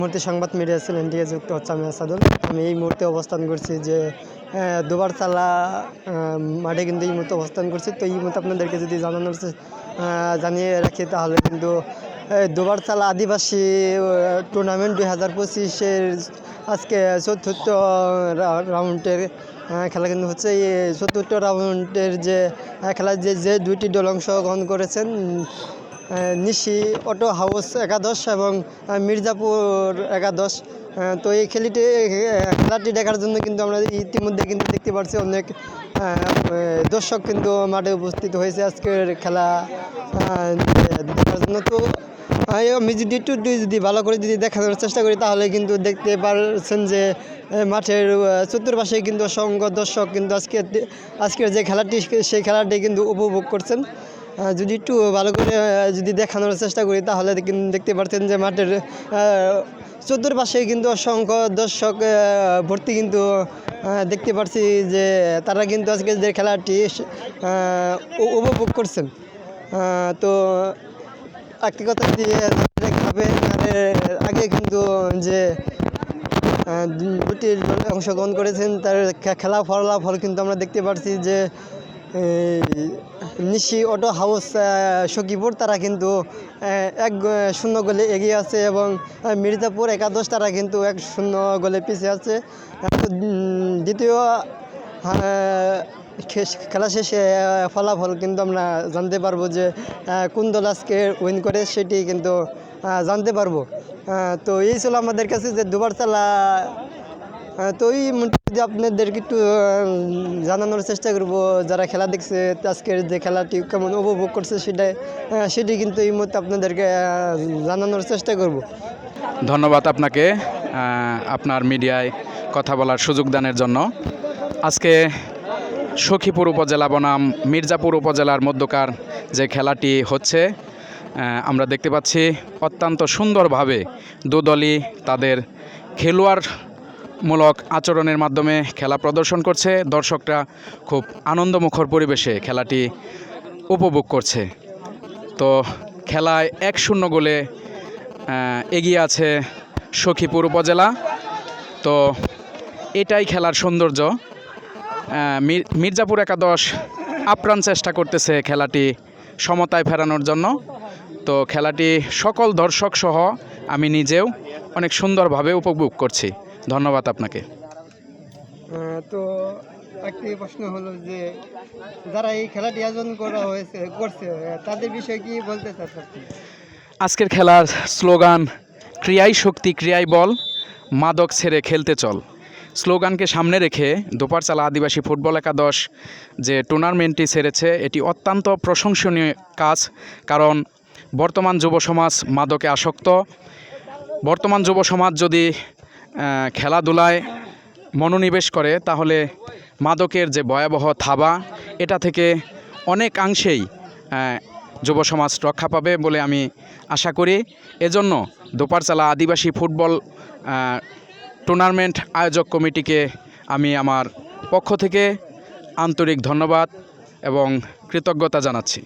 মুহূর্তে সংবাদ media channel থেকে যুক্ত হচ্ছে আমি আসাদুল। আমি এই মুহূর্তে অবস্থান করছি যে দুবারতলা মাঠে কিন্তু এই মুহূর্তে অবস্থান করছি। তো এই মুহূর্তে আপনাদেরকে যদি জানিয়ে রাখি তাহলে কিন্তু দুবারতলা আদিবাসী টুর্নামেন্ট 2025-এর আজকে চতুর্থ রাউন্ডের খেলা কিন্তু হচ্ছে। এই চতুর্থ রাউন্ডের যে খেলার যে দুইটি দল অংশগ্রহণ করেছেন, নিশি অটো হাউস একাদশ এবং মির্জাপুর একাদশ। তো এই খেলাটি দেখার জন্য কিন্তু আমরা ইতিমধ্যে কিন্তু দেখতে পাচ্ছি অনেক দর্শক কিন্তু মাঠে উপস্থিত হয়েছে আজকের খেলা দেখার জন্য। তো আমি যদি ভালো করে দেখানোর চেষ্টা করি তাহলে কিন্তু দেখতে পারছেন যে মাঠের চতুর্পাশে কিন্তু অসংখ্য দর্শক কিন্তু আজকের যে খেলাটি সেই খেলাটি কিন্তু উপভোগ করছেন। যদি একটু ভালো করে দেখানোর চেষ্টা করি তাহলে কিন্তু দেখতে পাচ্ছেন যে মাঠের চতুর্পাশে কিন্তু অসংখ্য দর্শক ভর্তি কিন্তু দেখতে পাচ্ছি যে তারা কিন্তু আজকে যে খেলাটি উপভোগ করছেন। তো একটি কথা দিয়ে হবে আগে কিন্তু যে দুটি দলে অংশগ্রহণ করেছেন তার খেলা ফলাফল কিন্তু আমরা দেখতে পাচ্ছি যে নিশি অটো হাউস সখীপুর তারা কিন্তু 1-0 গোলে এগিয়ে আছে এবং মির্জাপুর একাদশ তারা কিন্তু 1-0 গোলে পিছিয়ে আছে। দ্বিতীয় খেলা শেষে ফলাফল কিন্তু আমরা জানতে পারবো যে কোন দল আজকে উইন করে সেটি কিন্তু জানতে পারবো। তো এই ছিল আমাদের কাছে যে দুবারতলা। তো এই যদি আপনাদেরকে একটু জানানোর চেষ্টা করব যারা খেলা দেখছে আজকের যে খেলাটি কেমন উপভোগ করছে সেটি কিন্তু এই মুহূর্তে আপনাদেরকে জানানোর চেষ্টা করব। ধন্যবাদ আপনাকে আপনার মিডিয়ায় কথা বলার সুযোগ দানের জন্য। আজকে সখীপুর উপজেলা বনাম মির্জাপুর উপজেলার মধ্যকার যে খেলাটি হচ্ছে আমরা দেখতে পাচ্ছি অত্যন্ত সুন্দরভাবে দুদলই তাদের খেলোয়াড়মূলক আচরণের মাধ্যমে খেলা প্রদর্শন করছে। দর্শকরা খুব আনন্দমুখর পরিবেশে খেলাটি উপভোগ করছে। তো খেলায় 1-0 গোলে এগিয়ে আছে সখীপুর উপজেলা। তো এটাই খেলার সৌন্দর্য। মির্জাপুর একাদশ আপ্রাণ চেষ্টা করতেছে খেলাটি সমতায় ফেরানোর জন্য। তো খেলাটি সকল দর্শক সহ আমি নিজেও অনেক সুন্দরভাবে উপভোগ করছি। ধন্যবাদ আপনাকে। তো একটি প্রশ্ন হলো যে যারা এই খেলাটি আয়োজন করছে তাদের বিষয়ে কি বলতে চাচ্ছেন? আজকের খেলার স্লোগান ক্রিয়াই শক্তি ক্রিয়াই বল, মাদক ছেড়ে খেলতে চল স্লোগানকে সামনে রেখে দুপারচালা আদিবাসী ফুটবল একাদশ যে টুর্নামেন্টটি ছেড়েছে এটি অত্যন্ত প্রশংসনীয় কাজ। কারণ বর্তমান যুব সমাজ মাদকে আসক্ত। বর্তমান যুব সমাজ যদি খেলাধুলায় মনোনিবেশ করে তাহলে মাদকের যে ভয়াবহ থাবা এটা থেকে অনেকাংশেই যুব সমাজ রক্ষা পাবে বলে আমি আশা করি। এজন্য দুপারচালা আদিবাসী ফুটবল টুর্নামেন্ট আয়োজক কমিটিকে আমি আমার পক্ষ থেকে আন্তরিক ধন্যবাদ এবং কৃতজ্ঞতা জানাচ্ছি।